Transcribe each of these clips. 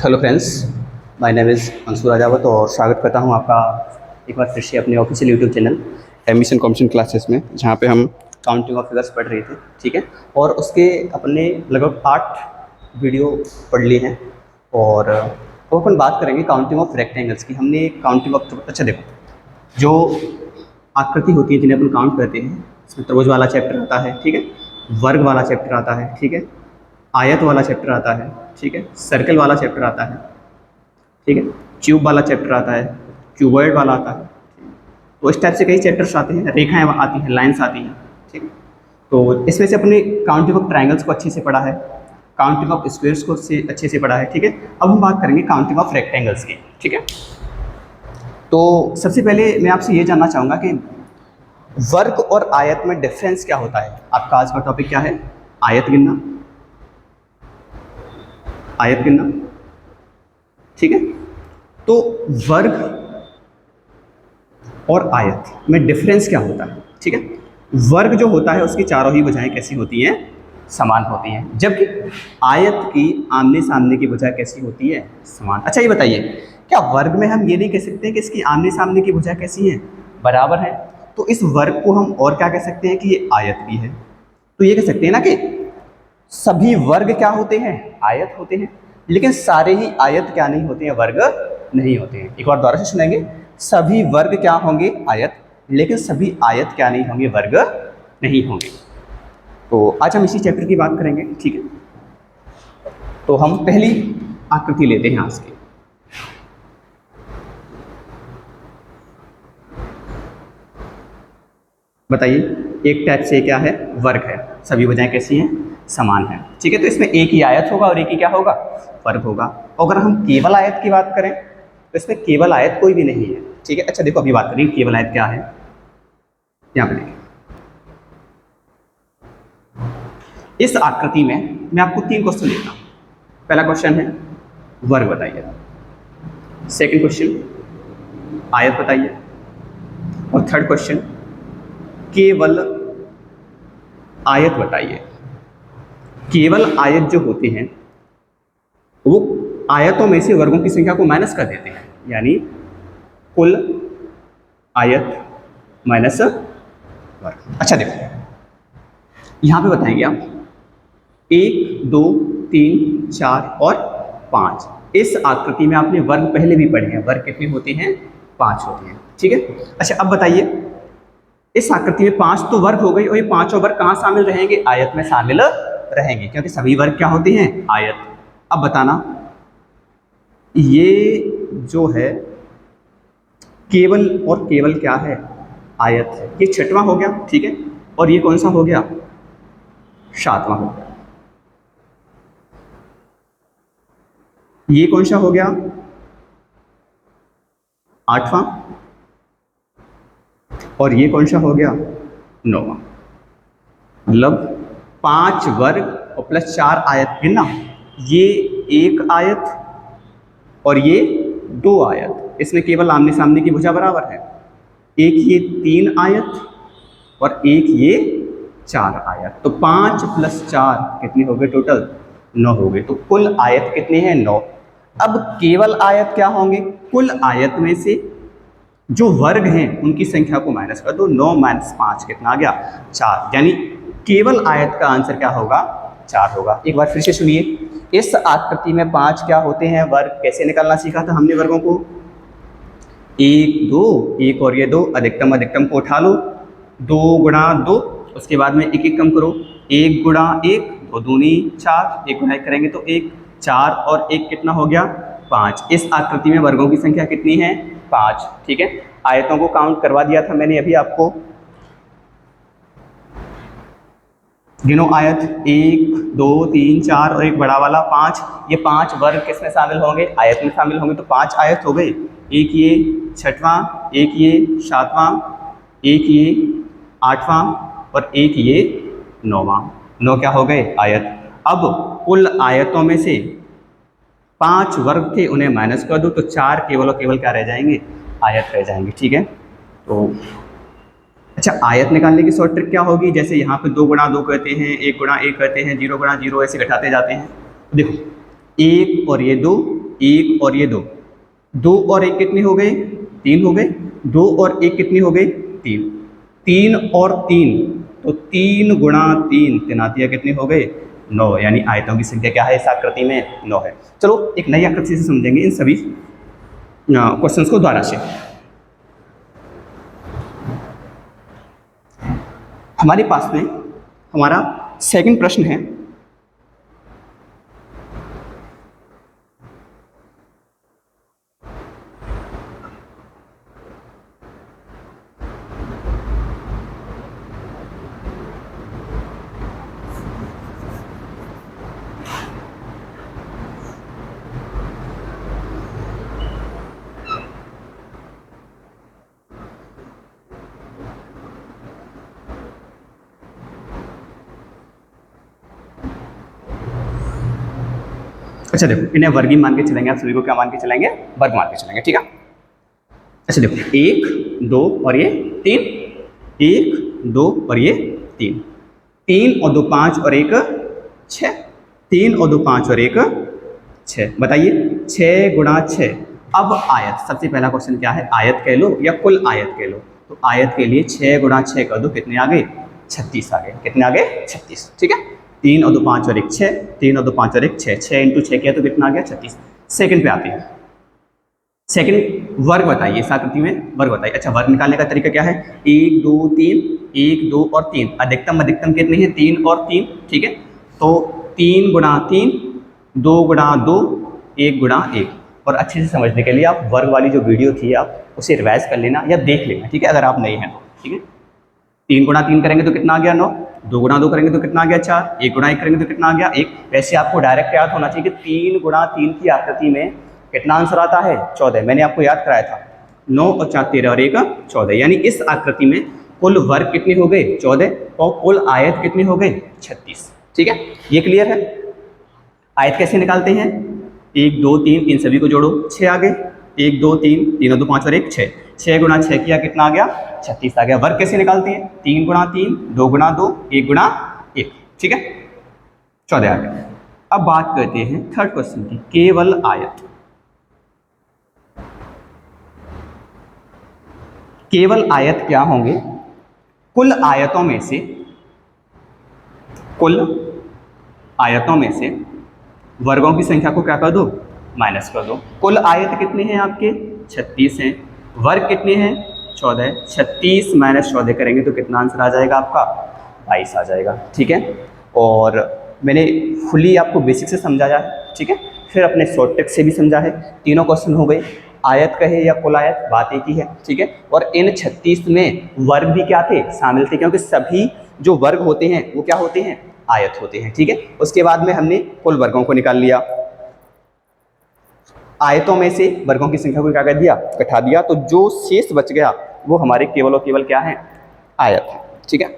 Hello friends, my name is Mansoor Rajawat और स्वागत करता हूं आपका एक बार फिर से अपने official YouTube channel admission competition classes में, जहां पे हम काउंटिंग ऑफ फिगर्स पढ़ रहे थे। ठीक है, और उसके अपने लगभग 8 वीडियो पढ़ लिए हैं और वो अपन बात करेंगे काउंटिंग ऑफ रेक्टेंगल्स की। हमने काउंटिंग ऑफ, अच्छा देखो, जो आकृति होती है जिन्हें अपन काउंट करते हैं, इसमें त्रिभुज वाला चैप्टर आता है, ठीक है, वर्ग वाला चैप्टर आता है, ठीक है, आयत वाला चैप्टर आता है, ठीक है, सर्कल वाला चैप्टर आता है, ठीक है, क्यूब वाला चैप्टर आता है, क्यूबॉइड वाला आता है। तो इस टाइप से कई चैप्टर्स आते हैं, रेखाएं आती हैं, लाइंस आती हैं, ठीक है। तो इसमें से अपने काउंटिंग ऑफ ट्रायंगल्स को अच्छे से पढ़ा है, काउंटिंग ऑफ स्क्वायर्स को अच्छे से पढ़ा है, ठीक है। अब हम बात करेंगे काउंटिंग ऑफ रेक्टेंगल्स की, ठीक है। तो सबसे पहले मैं आपसे ये जानना चाहूँगा कि वर्ग और आयत में डिफरेंस क्या होता है। आपका आज का टॉपिक क्या है? आयत गिनना, आयत गिनना, ठीक है। तो वर्ग और आयत में डिफरेंस क्या होता है, ठीक है। वर्ग जो होता है उसकी चारों ही भुजाएं कैसी होती हैं? समान होती हैं, जबकि आयत की आमने सामने की भुजा कैसी होती है? समान। अच्छा ये बताइए, क्या वर्ग में हम ये नहीं कह सकते हैं कि इसकी आमने सामने की भुजा कैसी है? बराबर है। तो इस वर्ग को हम और क्या कह सकते हैं कि ये आयत भी है। तो ये कह सकते हैं ना कि सभी वर्ग क्या होते हैं? आयत होते हैं। लेकिन सारे ही आयत क्या नहीं होते हैं? वर्ग नहीं होते हैं। एक बार दोबारा से सुनेंगे, सभी वर्ग क्या होंगे? आयत। लेकिन सभी आयत क्या नहीं होंगे? वर्ग नहीं होंगे। तो आज हम इसी चैप्टर की बात करेंगे, ठीक है। तो हम पहली आकृति लेते हैं आज की। बताइए, एक टाइप से क्या है? वर्ग है। सभी भुजाएं कैसी हैं? समान है, ठीक है। तो इसमें एक ही आयत होगा और एक ही क्या होगा? वर्ग होगा। अगर हम केवल आयत की बात करें तो इसमें केवल आयत कोई भी नहीं है, ठीक है। अच्छा देखो, अभी बात करेंगे केवल आयत क्या है। यहाँ पे देखिए, इस आकृति में मैं आपको 3 क्वेश्चन देता हूँ। पहला क्वेश्चन है वर्ग बताइए, सेकंड क्वेश्चन आयत बताइए, और थर्ड क्वेश्चन केवल आयत बताइए। केवल आयत जो होते हैं वो आयतों में से वर्गों की संख्या को माइनस कर देते हैं, यानी कुल आयत माइनस वर्ग। अच्छा देखो, यहां पे बताएंगे आप 1, 2, 3, 4 और 5। इस आकृति में आपने वर्ग पहले भी पढ़े हैं। वर्ग कितने होते हैं? 5 होते हैं, ठीक है। अच्छा अब बताइए, इस आकृति में 5 तो वर्ग हो गई, और ये 5 वर्ग कहाँ शामिल रहेंगे? आयत में शामिल रहेंगे, क्योंकि सभी वर्ग क्या होते हैं? आयत। अब बताना, ये जो है केवल और केवल क्या है? आयत है। ये 6वां हो गया, ठीक है, और ये कौन सा हो गया? 7वां हो गया। ये कौन सा हो गया? 8वां, और ये कौन सा हो गया? 9वां। मतलब 5 वर्ग और प्लस 4 आयत गिनना, ये 1 आयत और ये 2 आयत। इसमें केवल आमने सामने की भुजा बराबर है। एक ये 3 आयत और एक ये 4 आयत। तो 5 + 4 कितने हो गए? टोटल 9 हो गए। तो कुल आयत कितने हैं? 9। अब केवल आयत क्या होंगे? कुल आयत में से जो वर्ग हैं उनकी संख्या को माइनस कर दो। 9 - 5 कितना आ गया? 4। यानी केवल आयत का आंसर क्या होगा? 4 होगा। एक बार फिर से सुनिए, इस आकृति में 5 क्या होते हैं? वर्ग। कैसे निकालना सीखा था हमने वर्गों को? 1, 2, 1 और ये 2, अधिकतम अधिकतम को उठा लो, 2 × 2, उसके बाद में 1 1 कम करो, 1 × 1, 2 दूनी 4, 1 × 1 करेंगे तो 1, 4 और 1 कितना हो गया? 5। इस आकृति में वर्गों की संख्या कितनी है? 5, ठीक है। आयतों को काउंट करवा दिया था मैंने अभी आपको। गिनो आयत, 1, 2, 3, 4 और एक बड़ा वाला 5। ये 5 वर्ग किसमें शामिल होंगे? आयत में शामिल होंगे। तो 5 आयत हो गए। एक ये 6वां, एक ये 7वां, एक ये 8वां और एक ये 9वां। 9 क्या हो गए? आयत। अब कुल आयतों में से 5 वर्ग थे, उन्हें माइनस कर दो, तो 4 केवल और केवल क्या रह जाएंगे? आयत रह जाएंगे, ठीक है। तो अच्छा, आयत निकालने की शॉर्ट ट्रिक क्या होगी? जैसे यहाँ पे 2 × 2 कहते हैं, 1 × 1 कहते हैं, 0 × 0 ऐसे घटाते जाते हैं। देखो, 1 और ये 2 एक और ये दो, दो और एक कितने हो गए, तीन हो गए, दो और एक कितनी हो गई, तीन, तीन और तीन, तो तीन गुणा तीन तिनातिया कितने हो गए, 9, यानी आयतों की संख्या क्या है इस आकृति में, 9 है। चलो एक नई आकृति से समझेंगे इन सभी क्वेश्चंस को दोबारा से। हमारे पास में हमारा सेकंड प्रश्न है, अच्छा देखो इन्हें वर्ग ही मान के चलेंगे, आप सभी को क्या मान के चलेंगे, वर्ग मान के चलेंगे, ठीक है। अच्छा देखो 1 2 और ये 3, 1 2 और ये 3, 3 और 2 5 और 1 6, 3 और 2 5 और 1 6, बताइए 6 गुणा 6। अब आयत, सबसे पहला क्वेश्चन क्या है, आयत कह लो या कुल आयत कह लो, तो आयत के लिए 6 गुणा 6 कर दो, कितने आ गए, 36 आ गए, कितने आ गए, 36, ठीक है। 3 और 2 5 और 1 6, 3 और 2 5 और 1 6, 6 इंटू 6 किया तो कितना आ गया, 36। सेकंड पे आते हैं, सेकंड वर्ग बताइए, इस आकृति में वर्ग बताइए। अच्छा वर्ग निकालने का तरीका क्या है, 1 2 3, 1 2 और 3, अधिकतम अधिकतम कितनी है, 3 और 3, ठीक है। तो 3 गुणा 3, 2 गुणा 2, 1 गुणा 1। और अच्छे से समझने के लिए आप वर्ग वाली जो वीडियो थी आप उसे रिवाइज कर लेना या देख लेना, ठीक है, अगर आप नहीं हैं तो, ठीक है। 3 गुणा 3 करेंगे तो कितना आ गया 9, 2 गुणा 2 करेंगे तो कितना आ गया 4, 1 गुणा 1 करेंगे तो कितना आ गया 1। वैसे आपको डायरेक्ट याद होना चाहिए कि 3 गुणा 3 की आकृति में कितना आंसर आता है, 14। मैंने आपको याद कराया था, 9 और 4 13 और 1 14, यानी इस आकृति में कुल वर्ग कितने हो गए, 14, और कुल आयत कितने हो गए, 36, ठीक है। ये क्लियर है। आयत कैसे निकालते हैं, 1 2 3, इन सभी को जोड़ो, 6 आ गए, 1 2 3, 3 और 2 5 और 1 6, 6 गुणा 6 किया कितना आ गया, 36 आ गया। वर्ग कैसे निकालते हैं, 3 गुणा 3, 2 गुणा 2, 1 गुणा 1, ठीक है, 14 आ गया। अब बात करते हैं थर्ड क्वेश्चन की, केवल आयत। केवल आयत क्या होंगे, कुल आयतों में से, कुल आयतों में से वर्गों की संख्या को क्या कर दो, माइनस कर दो। कुल आयत कितने हैं आपके, 36 हैं, वर्ग कितने हैं, 14, 36 माइनस 14 करेंगे तो कितना आंसर आ जाएगा आपका, 22 आ जाएगा, ठीक है। और मैंने फुली आपको बेसिक से समझाया है, ठीक है, फिर अपने शॉर्ट ट्रिक से भी समझा है। तीनों क्वेश्चन हो गए, आयत कहे या कुल आयत, बात एक ही है, ठीक है। और इन 36 में वर्ग भी क्या थे, शामिल थे, क्योंकि सभी जो वर्ग होते हैं वो क्या होते हैं, आयत होते हैं, ठीक है। उसके बाद में हमने कुल वर्गों को निकाल लिया, आयतों में से वर्गों की संख्या को क्या कर दिया, घटा दिया, तो जो शेष बच गया वो हमारे केवल और केवल क्या है, आयत है, ठीक है।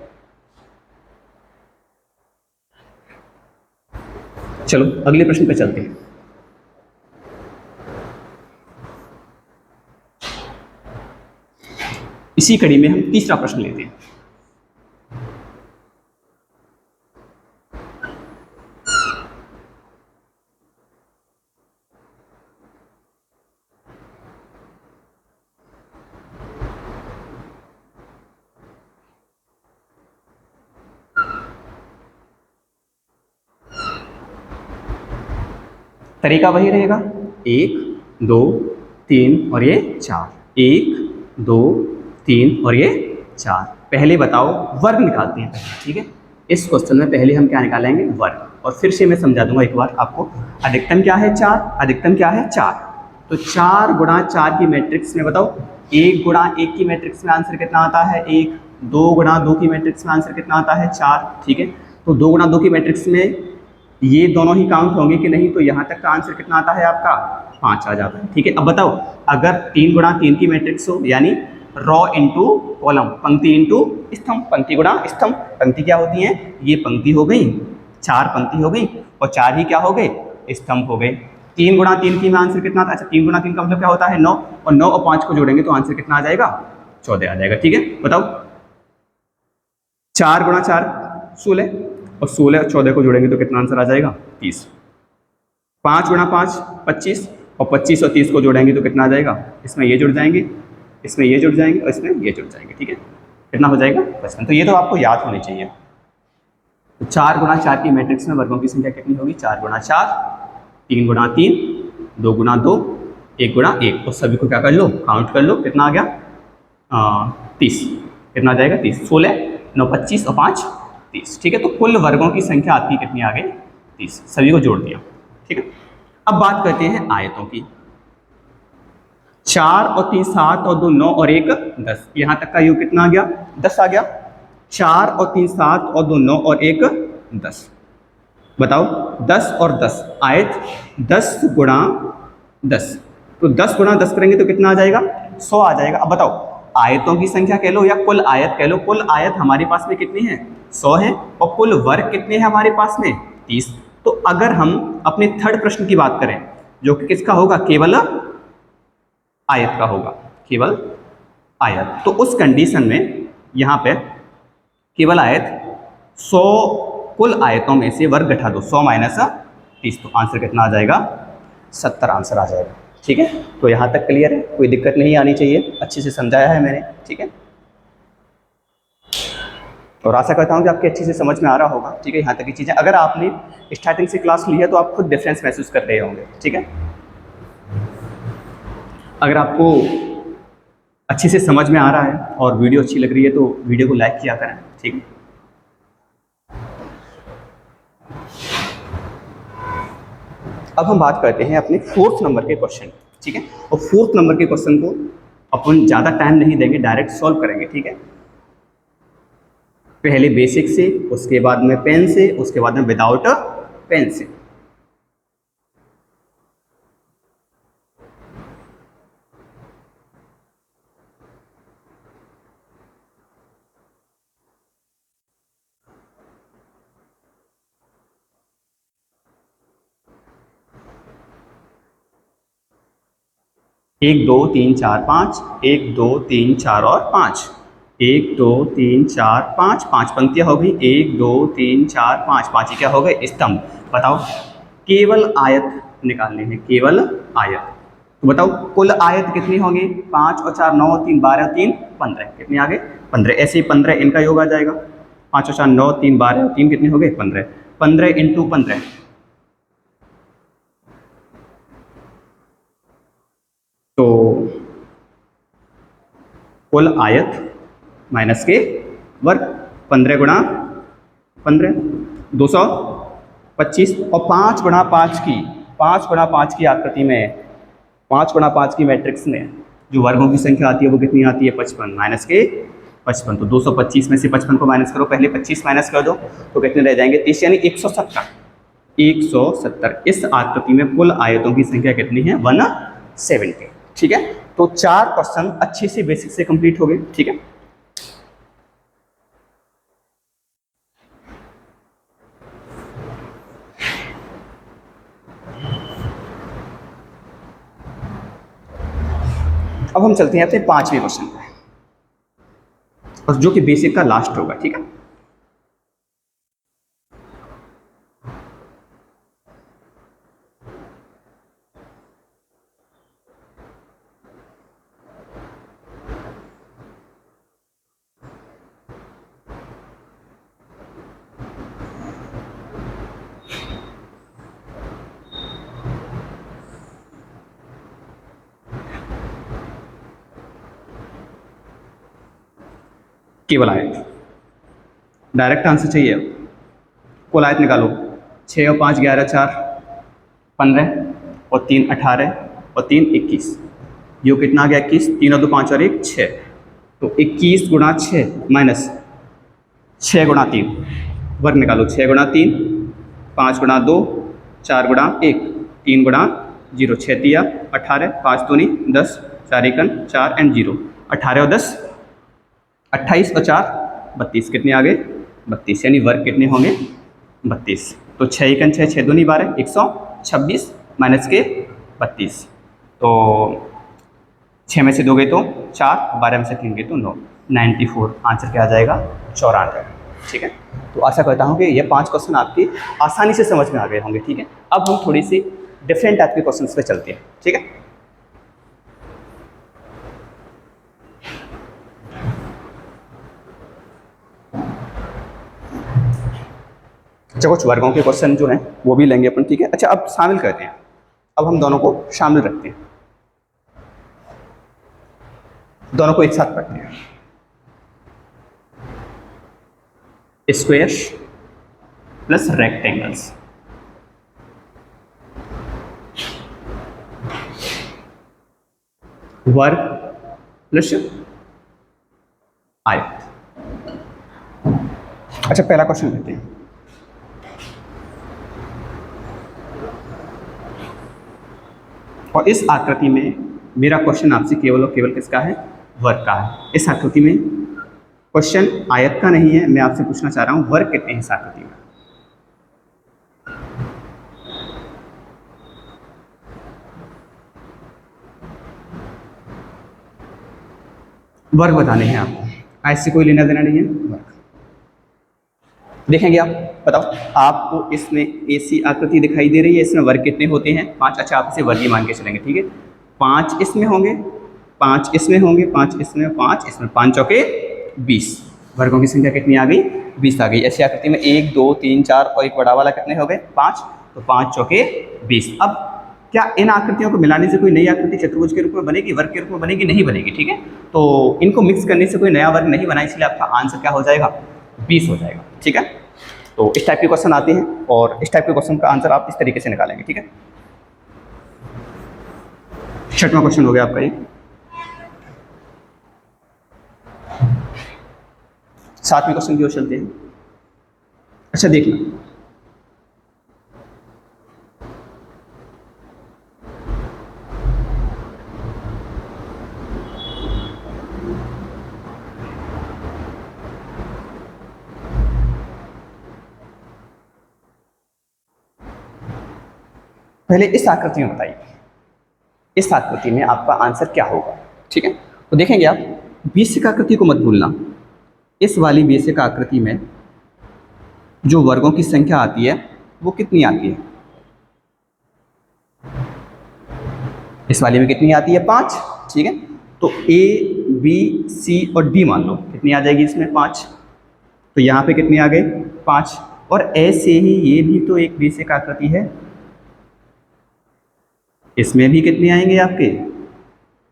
चलो अगले प्रश्न पे चलते हैं। इसी कड़ी में हम तीसरा प्रश्न लेते हैं। तरीका वही रहेगा, 1 2 3 और ये 4, 1 2 3 और ये 4। पहले बताओ वर्ग निकालते हैं, ठीक है। इस क्वेश्चन में पहले हम क्या निकालेंगे, वर्ग, और फिर से मैं समझा दूंगा एक बार आपको। अधिकतम क्या है 4, अधिकतम क्या है 4, तो 4 गुणा 4 की मैट्रिक्स में बताओ, 1 गुणा 1 की मैट्रिक्स में आंसर कितना आता है 1, 2 गुणा 2 की मैट्रिक्स में आंसर कितना आता है 4, ठीक है। तो 2 गुणा 2 की मैट्रिक्स में ये दोनों ही काउंट होंगे कि नहीं, तो यहाँ तक का आंसर कितना आता है आपका 5 आ जाता है, ठीक है। अब बताओ अगर 3 गुणा 3 की मैट्रिक्स हो, यानी रॉ इंटू कॉलम, पंक्ति इंटू स्तंभ, पंक्ति गुणा स्तंभ, पंक्ति क्या होती है, ये पंक्ति हो गई, 4 पंक्ति हो गई, और 4 ही क्या हो गए, स्तंभ हो गए। 3 गुणा 3 की में आंसर कितना था, अच्छा 3 गुणा 3 का मतलब क्या होता है 9, और 9 और 5 को जोड़ेंगे तो आंसर कितना आ जाएगा 14 आ जाएगा, ठीक है। बताओ 4 गुणा 4 16, और 16 और 14 को जोड़ेंगे तो कितना आंसर आ जाएगा 30। 5 गुणा 5 25, और 25 और 30 को जोड़ेंगे तो कितना आ जाएगा, इसमें ये जुड़ जाएंगे, इसमें ये जुड़ जाएंगे और इसमें ये जुड़ जाएंगे, ठीक है, कितना हो जाएगा 55। तो ये तो आपको याद होनी चाहिए। तो 4 गुणा 4 की मैट्रिक्स में वर्गों की संख्या कितनी होगी, 4 गुणा 4, 3 गुणा 3, 2 गुणा 2, 1 गुणा 1, और सभी को क्या कर लो, काउंट कर लो, कितना आ गया 30, कितना आ जाएगा 30, 16, 9 25 और 5 30, ठीक है। तो कुल वर्गों की संख्या आपकी कितनी आ गई 30, सभी को जोड़ दिया, ठीक है। अब बात करते हैं आयतों की। 4 और 3 7 और 2 9 और 1 10, यहाँ तक का योग कितना आ गया 10 आ गया। 4 और 3 7 और 2 9 और 1 10, बताओ 10 और 10 आयत 10 गुणा 10, तो 10 गुणा 10 करेंगे तो कितना आ जाएगा 100 आ जाएगा। अब बताओ आयतों की संख्या कह लो या कुल आयत कह लो, कुल आयत हमारे पास में कितनी है 100 है, और कुल वर्ग कितने हैं हमारे पास में 30। तो अगर हम अपने थर्ड प्रश्न की बात करें जो कि किसका होगा, केवल आयत का होगा, केवल आयत, तो उस कंडीशन में यहाँ पे केवल आयत 100, कुल आयतों में से वर्ग घटा दो 100 माइनस 30, तो आंसर कितना आ जाएगा 70 आंसर आ जाएगा, ठीक है। तो यहाँ तक क्लियर है, कोई दिक्कत नहीं आनी चाहिए, अच्छे से समझाया है मैंने, ठीक है। और आशा करता हूँ कि आपके अच्छे से समझ में आ रहा होगा, ठीक है, यहाँ तक की चीज़ें। अगर आपने स्टार्टिंग से क्लास ली है तो आप खुद डिफरेंस महसूस कर रहे होंगे, ठीक है। अगर आपको अच्छे से समझ में आ रहा है और वीडियो अच्छी लग रही है तो वीडियो को लाइक किया करें, ठीक है। अब हम बात करते हैं अपने 4th नंबर के क्वेश्चन, ठीक है। और 4th नंबर के क्वेश्चन को अपन ज़्यादा टाइम नहीं देंगे, डायरेक्ट सॉल्व करेंगे, ठीक है। पहले बेसिक से, उसके बाद में पेन से, उसके बाद में विदाउट पेन से। एक 2 3 4 5, 1 2 3 4 और 5, 1 2 3 4 5, 5 पंक्तियां हो गई, 1 2 3 4 5, 5 ही क्या हो गए स्तंभ। बताओ केवल आयत निकालने हैं, केवल आयत। तो बताओ कुल आयत कितनी होंगी, 5 और 4 9 3 12 3 15, कितने आ गए 15। ऐसे ही 15 इनका योग आ जाएगा, 5 और 4 9 3 12 3 कितने हो गए 15, 15 इंटू 15, तो कुल आयत माइनस के वर्ग, 15 गुणा 15 225, और 5 गुणा 5 की, 5 गुणा 5 की आकृति में, 5 गुणा 5 की मैट्रिक्स में जो वर्गों की संख्या आती है वो कितनी आती है 55, माइनस के 55। तो 225 में से 55 को माइनस करो, पहले 25 माइनस कर दो तो कितने रह जाएंगे 30, यानी 170। 170 इस आकृति में कुल आयतों की संख्या कितनी है 170, ठीक है। तो 4 क्वेश्चन अच्छे से बेसिक से कंप्लीट हो गए, ठीक है। अब हम चलते हैं अपने 5वें क्वेश्चन पे, और जो कि बेसिक का लास्ट होगा, ठीक है। केवल आयत, डायरेक्ट आंसर चाहिए। कुल आयत निकालो, 6 और 5 11 4 15, और 3 18 और 3 21, यो कितना आ गया 21, 3 और 2 5 और 1 6, तो 21 गुणा 6 माइनस 6 गुणा 3, वर्ग निकालो, 6 गुणा 3, 5 गुणा 2, 4 गुणा 1, 3 गुणा 0, 6 तिया 18, 5 दूनी 10, 4 एकन 4 एंड 0, 18 और 10 28 और 4 32, कितने आ गए 32, यानी वर्ग कितने होंगे 32। तो 6 एकन 6, 6 दूनी 12, 126 माइनस के 32, तो 6 में से 2 गए तो 4, 12 में से 3 गए तो 9, 94 आंसर क्या आ जाएगा 94, ठीक है। तो आशा करता हूँ कि ये 5 क्वेश्चन आपकी आसानी से समझ में आ गए होंगे, ठीक है। अब हम थोड़ी सी डिफरेंट टाइप के क्वेश्चंस पे चलते हैं, ठीक है। अच्छा, कुछ वर्गों के क्वेश्चन जो हैं वो भी लेंगे अपन, ठीक है। अच्छा, अब शामिल करते हैं, अब हम दोनों को शामिल रखते हैं, दोनों को एक साथ पढ़ते हैं। स्क्वायर्स प्लस रेक्टेंगल्स, वर्ग प्लस आयत। अच्छा, पहला क्वेश्चन लेते हैं। और इस आकृति में मेरा क्वेश्चन आपसे केवल और केवल किसका है? वर्ग का है। इस आकृति में क्वेश्चन आयत का नहीं है, मैं आपसे पूछना चाह रहा हूं वर्ग कितने हैं इस आकृति में। वर्ग बताने हैं आपको, ऐसे कोई लेना देना नहीं है। वर्ग देखेंगे आप, बताओ आपको इसमें ऐसी आकृति दिखाई दे रही है, इसमें वर्ग कितने होते हैं? 5। अच्छा, आप इसे वर्ग ही मान के चलेंगे, ठीक है। 5 इसमें होंगे, 5 इसमें होंगे, 5 इसमें, 5 इसमें, 5 चौके 20। वर्गों की संख्या कितनी आ गई? 20 आ गई। ऐसी आकृति में 1 2 3 4 और एक बड़ा वाला कितने हो गए? 5। तो 5 चौके 20। अब क्या इन आकृतियों को मिलाने से कोई नई आकृति चतुर्भुज के रूप में बनेगी, वर्ग के रूप में बनेगी? नहीं बनेगी, ठीक है। तो इनको मिक्स करने से कोई नया वर्ग नहीं बना, इसलिए आपका आंसर क्या हो जाएगा? 20 हो जाएगा, ठीक है। तो इस टाइप के क्वेश्चन आते हैं और इस टाइप के क्वेश्चन का आंसर आप इस तरीके से निकालेंगे, ठीक है। 6वां क्वेश्चन हो गया आपका ये। 7वें क्वेश्चन की ओर चलते हैं। अच्छा, देखना, पहले इस आकृति में बताइए, इस आकृति में आपका आंसर क्या होगा, ठीक है। तो देखेंगे आप, बेसिक आकृति को मत भूलना। इस वाली बेसिक आकृति में जो वर्गों की संख्या आती है वो कितनी आती है? इस वाली में कितनी आती है? 5, ठीक है। तो A B C और D मान लो कितनी आ जाएगी इसमें? 5। तो यहाँ पे कितनी आ गई? 5। और ऐसे ही ये भी तो एक बेसिक आकृति है, इसमें भी कितने आएंगे आपके?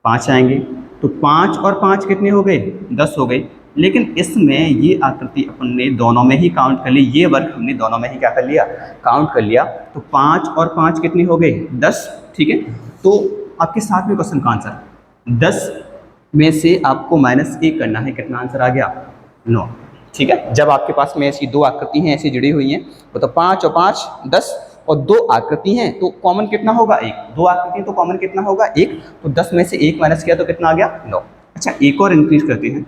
5 आएंगे। तो 5 और 5 कितने हो गए? 10 हो गए। लेकिन इसमें ये आकृति अपन ने दोनों में ही काउंट कर ली, ये वर्ग हमने दोनों में ही क्या कर लिया? काउंट कर लिया। तो 5 और 5 कितने हो गए? 10, ठीक है। तो आपके 7वें क्वेश्चन का आंसर 10 में से आपको -1 करना है, कितना आंसर आ गया? 9, ठीक है। जब आपके पास में ऐसी 2 आकृति हैं, ऐसी जुड़ी हुई हैं, तो 5 और 5 10 और 2 आकृति हैं, तो कॉमन कितना होगा? 1। 2 आकृति तो कॉमन कितना होगा? 1। तो 10 में से 1 माइनस किया तो कितना आ गया? 9। अच्छा, एक और इंक्रीज करते हैं।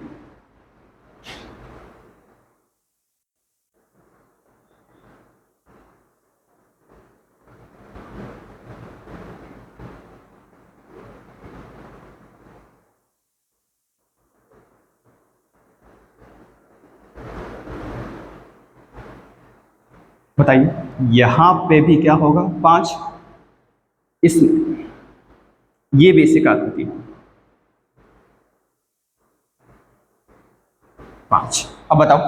बताइए, यहां पे भी क्या होगा? 5। इसमें ये बेसिक आकृति 5। अब बताओ,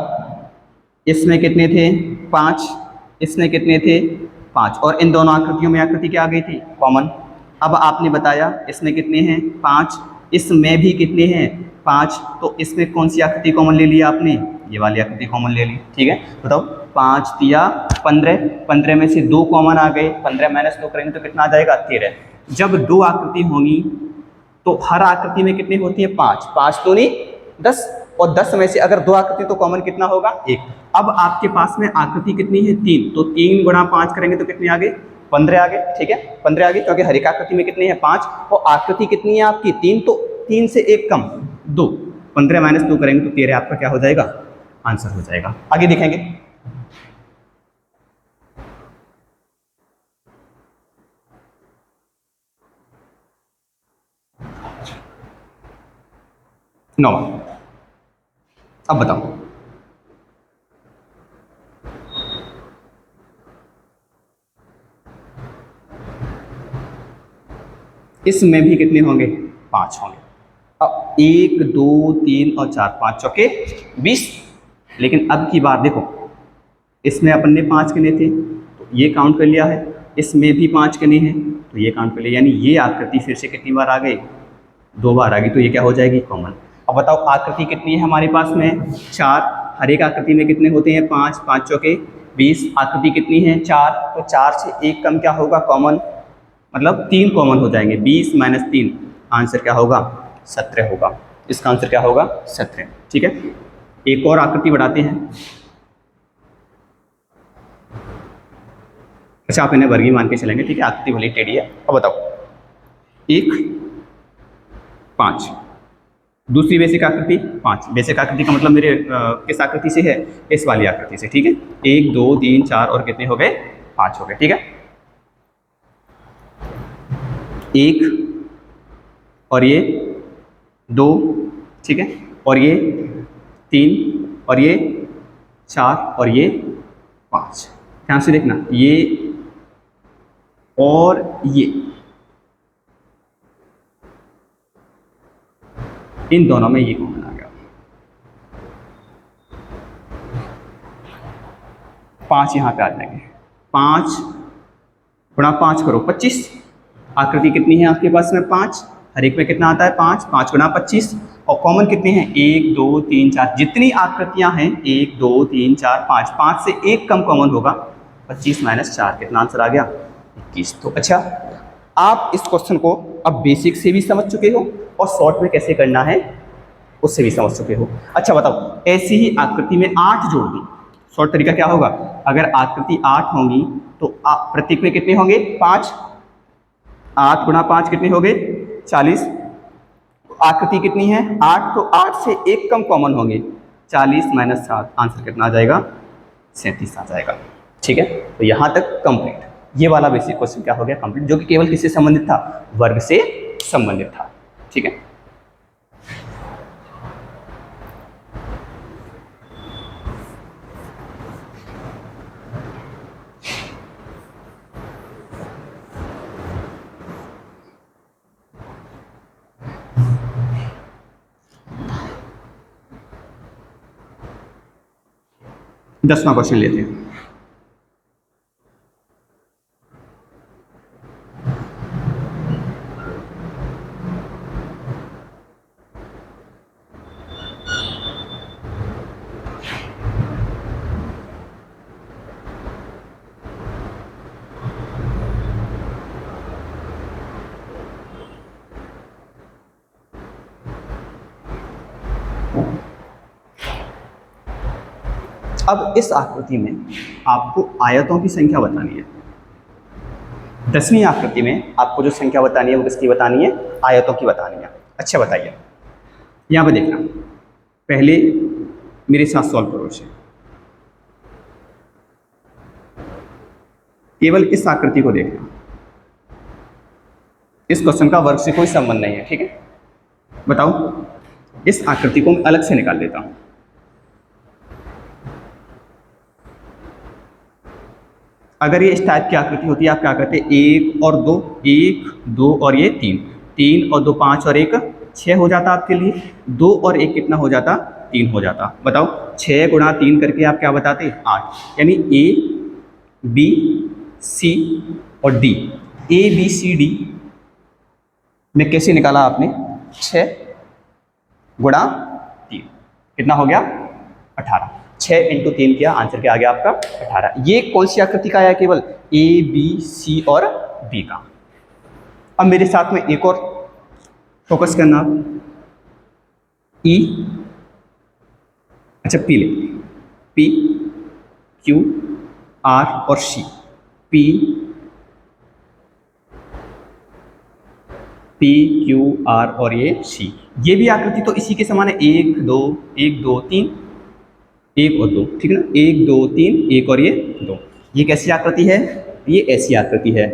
इसमें कितने थे? 5। इसमें कितने थे? 5। और इन दोनों आकृतियों में आकृति क्या आ गई थी? कॉमन। अब आपने बताया इसमें कितने हैं? 5। इसमें भी कितने हैं? 5। तो इसमें कौन सी आकृति कॉमन ले लिया आपने? ये वाली आकृति कॉमन ले ली, ठीक है। बताओ, 5 दिया 15, 15 में से 2 कॉमन आ गए, 15 माइनस 2 करेंगे तो कितना आ जाएगा? 13। जब 2 आकृति होंगी तो हर आकृति में कितनी होती है? 5। 5 तो नहीं 10, और 10 में से अगर 2 आकृति तो कॉमन कितना होगा? 1। अब आपके पास में आकृति कितनी है? 3। तो 3 गुणा 5 करेंगे तो कितने आ गए? 15 आ गए, ठीक है। 15 आ गए, क्योंकि हर एक आकृति में कितने हैं? 5। और आकृति कितनी है आपकी? 3। तो 3 से 1 कम 2, 15 माइनस 2 करेंगे तो 13 आपका क्या हो जाएगा? आंसर हो जाएगा। आगे देखेंगे। नौ। अब बताओ, इसमें भी कितने होंगे? 5 होंगे। अब 1 2 3 और 4, 5 चौके 20। लेकिन अब की बार देखो, इसमें अपन ने 5 गिने थे तो ये काउंट कर लिया है, इसमें भी 5 गिने हैं तो ये काउंट कर लिया, यानी ये आकृति फिर से कितनी बार आ गई? 2 बार आ गई। तो ये क्या हो जाएगी? कॉमन। अब बताओ आकृति कितनी है हमारे पास में? 4। हर एक आकृति में कितने होते हैं? 5, 5 चौके 20। आकृति कितनी है? 4। तो 4 से एक कम क्या होगा? कॉमन, मतलब 3 कॉमन हो जाएंगे। 20 माइनस 3, आंसर क्या होगा? 17 होगा। इसका आंसर क्या होगा? 17। ठीक है, एक और आकृति बढ़ाते हैं। अच्छा, आप इन्हें वर्गी मान के चलेंगे, ठीक है, आकृति भले टेढ़ी है। अब बताओ, 1 5, दूसरी बेसिक आकृति 5। बेसिक आकृति का मतलब मेरे किस आकृति से है? इस वाली आकृति से। ठीक है, 1 2 3 4 और कितने हो गए? 5 हो गए। ठीक है, 1 और ये 2, ठीक है, और ये 3 और ये 4 और ये 5। ध्यान से देखना, ये और ये, इन दोनों में ये कॉमन आ गया। 5 यहाँ पे आ जाएंगे। 5 गुणा 5 करो 25। आकृति कितनी है आपके पास में? 5। हर एक में कितना आता है? 5। 5 गुणा 25। और कॉमन कितने हैं? 1 2 3 4। जितनी आकृतियां हैं 1 2 3 4 5, 5 से एक कम कॉमन होगा। 25 माइनस 4, कितना आंसर आ गया? 21। तो अच्छा, आप इस क्वेश्चन को अब बेसिक से भी समझ चुके हो और शॉर्ट में कैसे करना है उससे भी समझ चुके हो। अच्छा बताओ, ऐसी ही आकृति में 8 जोड़ दी। शॉर्ट तरीका क्या होगा? अगर आकृति 8 होंगी तो प्रत्येक में कितने होंगे? 5। 8 गुणा 5 कितने हो गए? 40। आकृति कितनी है? 8। तो 8 से एक कम कॉमन होंगे। 40 माइनस 7, आंसर कितना आ जाएगा? 37 आ जाएगा। ठीक है, तो यहाँ तक कंप्लीट। ये वाला बेसिक क्वेश्चन क्या हो गया? कंप्लीट, जो कि केवल किससे संबंधित था? वर्ग से संबंधित था। ठीक है, दसवां क्वेश्चन लेते हैं। अब इस आकृति में आपको आयतों की संख्या बतानी है। 10वीं आकृति में आपको जो संख्या बतानी है वो किसकी बतानी है? आयतों की बतानी है। अच्छा बताइए, यहाँ पे देखना, पहले मेरे साथ सॉल्व करो इसे। केवल इस आकृति को देखना, इस क्वेश्चन का वर्ग से कोई संबंध नहीं है। ठीक है, बताओ, इस आकृति को मैं अलग से निकाल देता हूं। अगर ये इस टाइप की आकृति होती है, आप क्या करते? 1 और 2, 1 2 और ये 3, 3 और 2 5 और 1 6 हो जाता आपके लिए। 2 और 1 कितना हो जाता? 3 हो जाता। बताओ, 6 गुणा 3 करके आप क्या बताते? 8। यानी ए बी सी और D, A B C D में कैसे निकाला आपने? 6 गुणा 3, कितना हो गया? 18। 6 इंटू 3 किया, आंसर क्या आ गया आपका? 18। ये कौन सी आकृति का आया? केवल ए बी सी और बी का। अब मेरे साथ में एक और फोकस करना, ई, अच्छा पी ले, पी क्यू आर और सी। पी पी क्यू आर और ये सी, ये भी आकृति तो इसी के समान है। 1 2 1 2 3, 1 और 2, ठीक है ना? 1 2 3, 1 और ये 2। ये कैसी आकृति है? ये ऐसी आकृति है।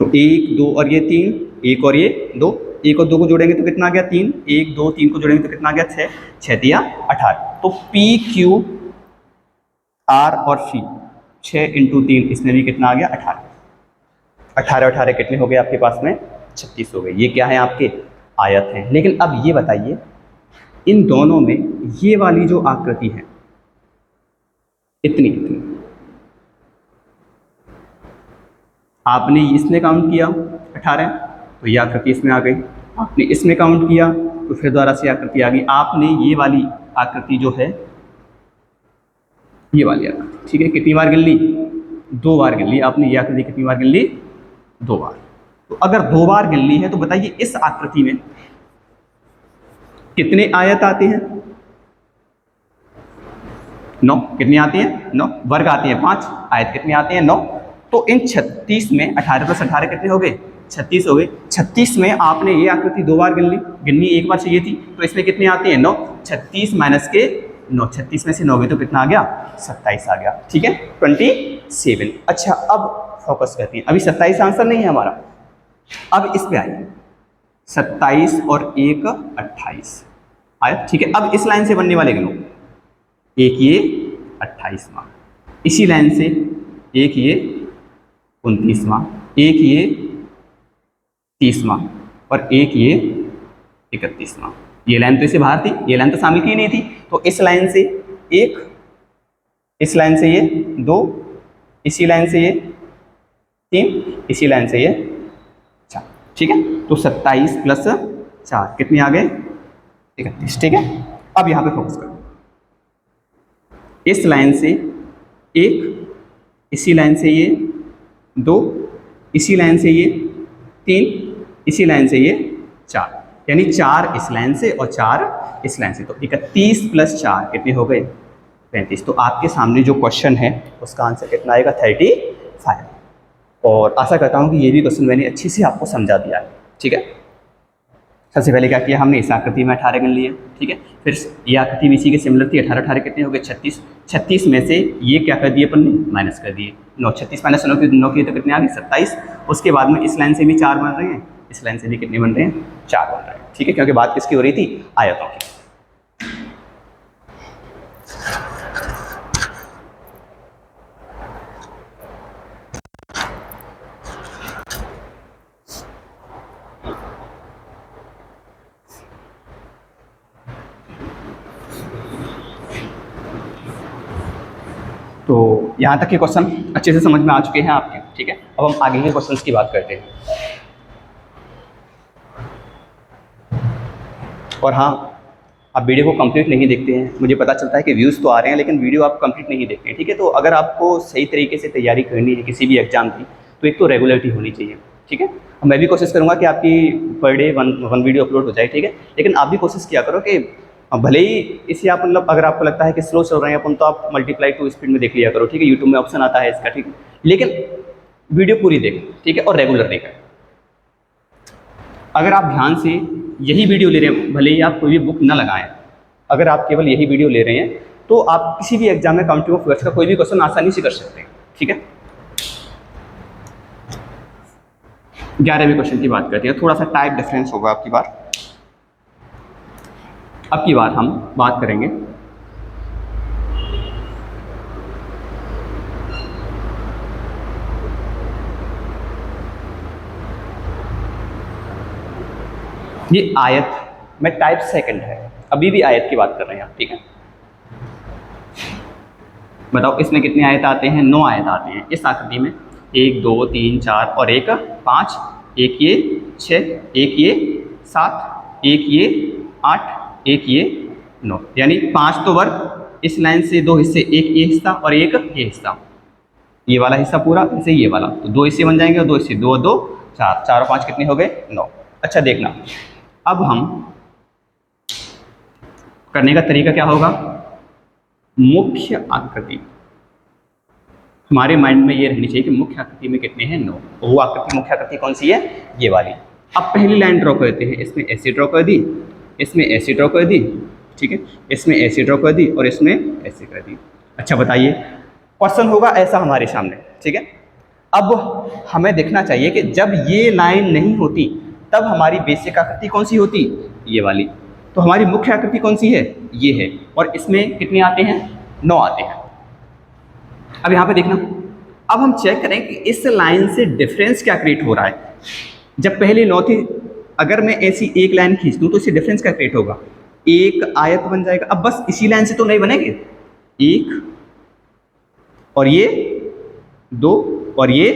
तो 1 2 और ये 3, 1 और ये 2, 1 और 2 को जोड़ेंगे तो कितना आ गया? 3। 1 2 3 को जोड़ेंगे तो कितना आ गया? 6। 6 दिया 18। तो पी क्यू आर और सी, 6 इंटू 3, इसमें भी कितना आ गया 18। 18 18 कितने हो गए आपके पास में 36 हो गए। ये क्या है आपके आयत हैं। लेकिन अब ये बताइए इन दोनों में ये वाली जो आकृति है इतनी इतनी, आपने इसमें काउंट किया 18 तो ये आकृति इसमें आ गई, आपने इसमें काउंट किया तो फिर दोबारा से आकृति आ गई, आपने ये वाली आकृति जो है ये वाली आकृति, ठीक है, कितनी बार गिन ली 2 बार गिन ली आपने। ये आकृति कितनी बार गिन ली 2 बार। तो अगर 2 बार गिन ली है तो बताइए इस आकृति में कितने आयत आते हैं 9। कितने आते हैं 9, वर्ग आते हैं 5, आयत कितने आते हैं 9। तो इन 36 में 18 प्लस 18 कितने हो गए 36 हो गए। 36 में आपने ये आकृति 2 बार गिन ली, गिननी एक बार चाहिए थी, तो इसमें कितने आते हैं 9। 36 माइनस के 9, 36 में से 9 गए तो कितना आ गया 27 आ गया, ठीक है 27। अच्छा अब फोकस करते हैं, अभी 27 आंसर नहीं है हमारा, अब इस पे आइए 27 और 1 28 आया, ठीक है। अब इस लाइन से बनने वाले गिनो, एक ये 28वां, इसी लाइन से एक ये 29वां, एक ये 30वां और एक ये 31वां। ये लाइन तो इसे बाहर थी, ये लाइन तो शामिल की नहीं थी, तो इस लाइन से एक, इस लाइन से ये 2, इसी लाइन से ये 3, इसी लाइन से ये 4, ठीक है। तो 27 प्लस 4 कितने आ गए 31, ठीक है। अब यहाँ पे फोकस करो, इस लाइन से एक, इसी लाइन से ये 2, इसी लाइन से ये 3, इसी लाइन से ये 4, यानी 4 इस लाइन से और 4 इस लाइन से, तो 31 प्लस 4 कितने हो गए 35। तो आपके सामने जो क्वेश्चन है उसका आंसर कितना आएगा 35। और आशा करता हूँ कि ये भी क्वेश्चन मैंने अच्छी से आपको समझा दिया है, ठीक है। सबसे पहले क्या किया हमने, इस आकृति में 18 गिन लिए, ठीक है। फिर ये आकृति भी इसी के सिमिलर थी, 18 18 कितने हो गए 36। 36 में से ये क्या कर दिए अपन ने माइनस कर दिए 9, 36 माइनस 9 की तो कितने आ गए 27। उसके बाद में इस लाइन से भी 4 बन रहे हैं, इस लाइन से भी कितने बन रहे हैं 4 बन रहे हैं, ठीक है, क्योंकि बात किसकी हो रही थी आयतों की। तो यहाँ तक के क्वेश्चन अच्छे से समझ में आ चुके हैं आपके, ठीक है। अब हम आगे के क्वेश्चंस की बात करते हैं। और हाँ, आप वीडियो को कंप्लीट नहीं देखते हैं, मुझे पता चलता है कि व्यूज़ तो आ रहे हैं लेकिन वीडियो आप कंप्लीट नहीं देखते हैं, ठीक है। तो अगर आपको सही तरीके से तैयारी करनी है किसी भी एग्जाम की, तो एक तो रेगुलरिटी होनी चाहिए, ठीक है। मैं भी कोशिश करूँगा कि आपकी per day one video upload हो जाए, ठीक है। लेकिन आप भी कोशिश किया करो कि भले ही इसे आप मतलब अगर आपको लगता है कि स्लो चल रहे हैं अपन, तो आप मल्टीप्लाई टू स्पीड में देख लिया करो, ठीक है। यूट्यूब में ऑप्शन आता है इसका, ठीक है। लेकिन वीडियो पूरी देखें, ठीक है, और रेगुलर देखें। अगर आप ध्यान से यही वीडियो ले रहे हैं, भले ही आप कोई भी बुक ना लगाएं, अगर आप केवल यही वीडियो ले रहे हैं तो आप किसी भी एग्जाम में काउंटिंग ऑफ फिगर्स का कोई भी क्वेश्चन आसानी से कर सकते हैं, ठीक है। 11वें क्वेश्चन की बात करते हैं, थोड़ा सा टाइप डिफरेंस होगा आपकी बार। अब की बार हम बात करेंगे ये आयत में टाइप सेकंड है, अभी भी आयत की बात कर रहे हैं आप, ठीक है। बताओ इसमें कितने आयत आते हैं 9 आयत आते हैं इस आकृति में, 1 2 3 4 और एक 5, एक ये 6, एक ये 7, एक ये 8, एक ये 9, यानी 5 तो वर्ग, इस लाइन से 2 हिस्से, एक ये हिस्सा और एक ये हिस्सा, ये वाला हिस्सा पूरा इसे ये वाला, तो 2 हिस्से बन जाएंगे और 2 हिस्से 2 2 4, 4 और 5 कितने हो गए 9। अच्छा देखना, अब हम करने का तरीका क्या होगा, मुख्य आकृति हमारे माइंड में ये रहनी चाहिए कि मुख्य आकृति में कितने हैं 9, वो आकृति मुख्य आकृति कौन सी है ये वाली। अब पहली लाइन ड्रॉ करते हैं, इसमें ऐसे ड्रॉ कर दी, इसमें ऐसे ड्रॉ कर दी, ठीक है, इसमें ऐसे ड्रॉ कर दी और इसमें ऐसे कर दी। अच्छा बताइए क्वेश्चन होगा ऐसा हमारे सामने, ठीक है। अब हमें देखना चाहिए कि जब ये लाइन नहीं होती तब हमारी बेसिक आकृति कौन सी होती ये वाली, तो हमारी मुख्य आकृति कौन सी है ये है, और इसमें कितने आते हैं 9 आते हैं। अब यहाँ पे देखना अब हम चेक करें कि इस लाइन से डिफरेंस क्या क्रिएट हो रहा है। जब पहले 9 थी, अगर मैं ऐसी एक लाइन खींच दूँ तो इससे डिफरेंस क्या क्रिएट होगा, एक आयत बन जाएगा। अब बस इसी लाइन से तो नहीं बनेंगे, एक और ये दो और ये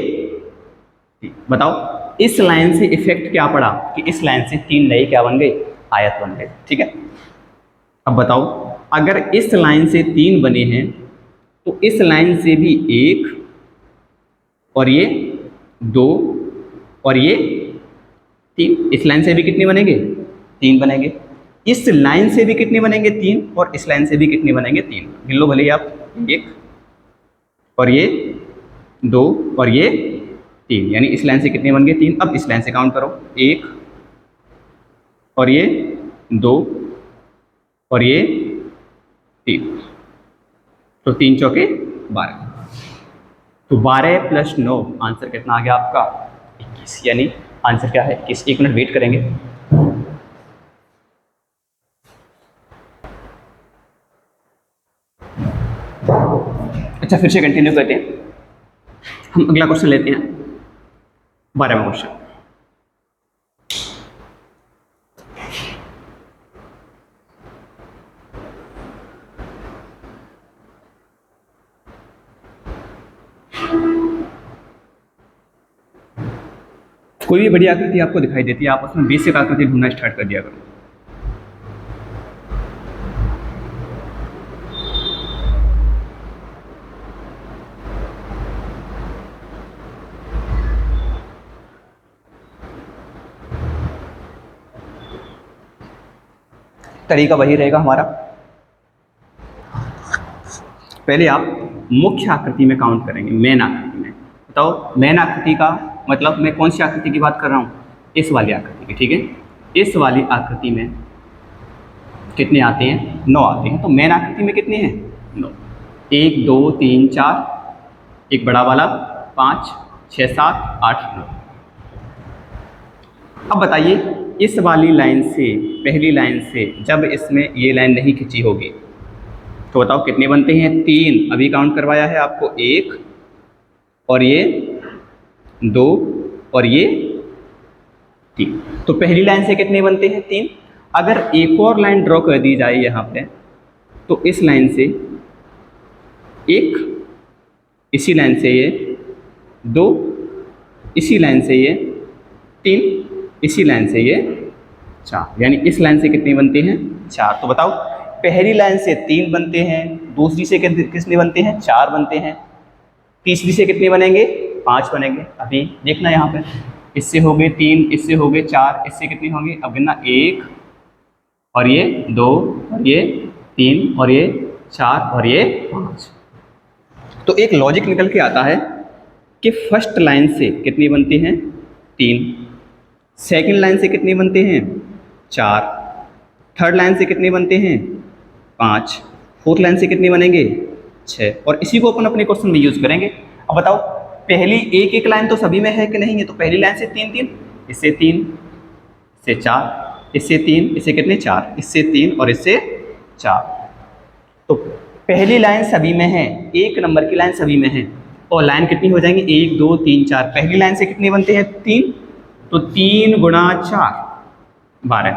तीन। बताओ इस लाइन से इफेक्ट क्या पड़ा कि इस लाइन से तीन नए क्या बन गए, आयत बन गए। ठीक है, अब बताओ अगर इस लाइन से तीन बने हैं तो इस लाइन से भी एक और ये दो और ये तीन, इस लाइन से भी कितने बनेंगे, तीन बनेंगे। इस लाइन से भी कितने बनेंगे, तीन, और इस लाइन से भी कितने बनेंगे, तीन। गिन लो भले ही आप, एक और ये दो और ये तीन, यानी इस लाइन से कितने बन गए, तीन। अब इस लाइन से काउंट करो, एक और ये दो और ये तीन, तो तीन चौके 12। तो 12 + 9 आंसर कितना आ गया आपका, 21। यानी आंसर क्या है, 21। 1 मिनट वेट करेंगे। अच्छा, फिर से कंटिन्यू करते हैं, हम अगला क्वेश्चन लेते हैं, 12वां क्वेश्चन। कोई भी बड़ी आकृति आपको दिखाई देती है, आप उसमें बेसिक आकृति ढूंढना स्टार्ट कर दिया करो। तरीका वही रहेगा हमारा, पहले आप मुख्य आकृति में काउंट करेंगे, मेन आकृति में। बताओ मेन आकृति का मतलब मैं कौन सी आकृति की बात कर रहा हूँ, इस वाली आकृति की। ठीक है, इस वाली आकृति में कितने आते हैं, 9 आते हैं। तो मेन आकृति में कितने हैं, 9। 1 2 3 4, एक बड़ा वाला 5 6 7 8 9। अब बताइए इस वाली लाइन से, पहली लाइन से जब इसमें ये लाइन नहीं खिंची होगी तो बताओ कितने बनते हैं, 3। अभी काउंट करवाया है आपको, 1 और ये 2 और ये 3। तो पहली लाइन से कितने बनते हैं, 3। अगर एक और लाइन ड्रॉ कर दी जाए यहाँ पे, तो इस लाइन से एक, इसी लाइन से ये 2, इसी लाइन से ये 3, इसी लाइन से ये 4, यानी इस लाइन से कितने बनते हैं, 4। तो बताओ पहली लाइन से 3 बनते हैं, दूसरी से कितने बनते हैं, 4 बनते हैं, तीसरी से कितने बनेंगे, 5 बनेंगे। अभी देखना यहाँ पे, इससे हो गए 3, इससे हो गए 4, इससे कितने होंगे, अब गिनना, 1 और ये 2 और ये 3 और ये 4 और ये 5। तो एक लॉजिक निकल के आता है कि फर्स्ट लाइन से कितने बनते हैं, 3, सेकंड लाइन से कितने बनते हैं, 4, थर्ड लाइन से कितने बनते हैं, 5, फोर्थ लाइन से कितने बनेंगे, 6। और इसी को अपन अपने क्वेश्चन में यूज़ करेंगे। अब बताओ पहली एक एक लाइन तो सभी में है कि नहीं है, तो पहली लाइन से 3 3, इससे 3, इससे 4, इससे 3, इससे कितने, 4, इससे 3 और इससे 4। तो पहली लाइन सभी में है, एक नंबर की लाइन सभी में है, और लाइन कितनी हो जाएंगी, 1 2 3 4। पहली लाइन से कितने बनते हैं, 3, तो 3 × 4 12,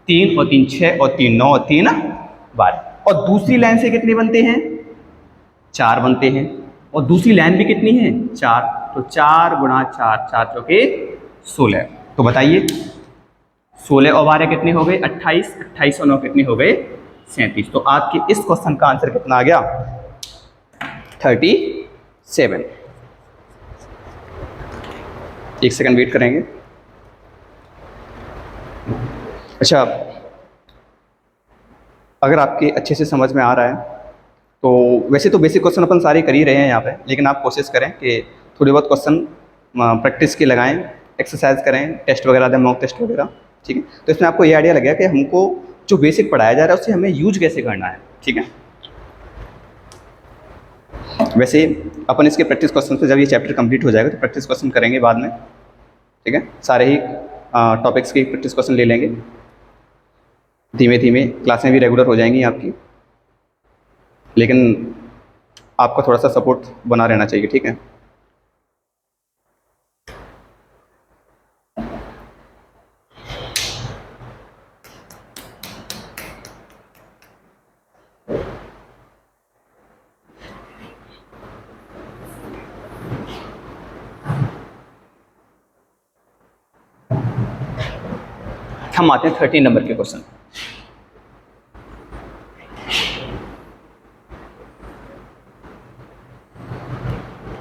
3 और 3 6 और 3 9 और 3 12। और दूसरी लाइन से कितने बनते हैं, 4 बनते हैं, और दूसरी लाइन भी कितनी है, 4। तो 4 × 4, 4 चौके 16। तो बताइए 16 और 12 कितने हो गए, 28, 28 और 9 कितने हो गए, 37। तो आपके इस क्वेश्चन का आंसर कितना आ गया, 37। 1 सेकंड वेट करेंगे। अच्छा, अगर आपके अच्छे से समझ में आ रहा है तो वैसे तो बेसिक क्वेश्चन अपन सारे कर ही रहे हैं यहाँ पे, लेकिन आप कोशिश करें कि थोड़ी बहुत क्वेश्चन प्रैक्टिस के लगाएं, एक्सरसाइज करें, टेस्ट वगैरह दें, मॉक टेस्ट वगैरह। ठीक है, तो इसमें आपको ये आइडिया लगेगा कि हमको जो बेसिक पढ़ाया जा रहा है उससे हमें यूज कैसे करना है। ठीक है, वैसे अपन इसके प्रैक्टिस क्वेश्चन से जब ये चैप्टर कंप्लीट हो जाएगा तो प्रैक्टिस क्वेश्चन करेंगे बाद में। ठीक है, सारे ही टॉपिक्स के प्रैक्टिस क्वेश्चन ले लेंगे, धीमे धीमे क्लासें भी रेगुलर हो जाएंगी आपकी, लेकिन आपका थोड़ा सा सपोर्ट बना रहना चाहिए। ठीक है, हम आते हैं 13 नंबर के क्वेश्चन।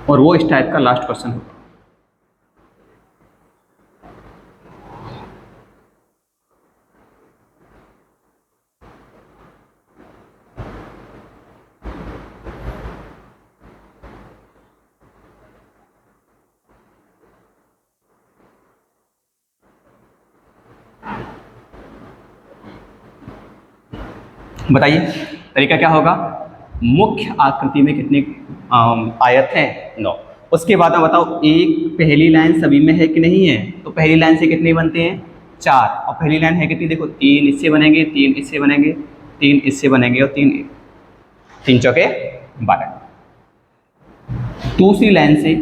और वो इस टाइप का लास्ट क्वेश्चन होगा। बताइए तरीका क्या होगा। मुख्य आकृति में कितने आयत हैं? 9। उसके बाद में बताओ एक पहली लाइन सभी में है कि नहीं है। तो पहली लाइन से कितने बनते हैं? 4। और पहली लाइन है कितनी? देखो 3 इससे बनेंगे, 3 इससे बनेंगे, 3 इससे बनेंगे और 3 चौके 12। दूसरी लाइन से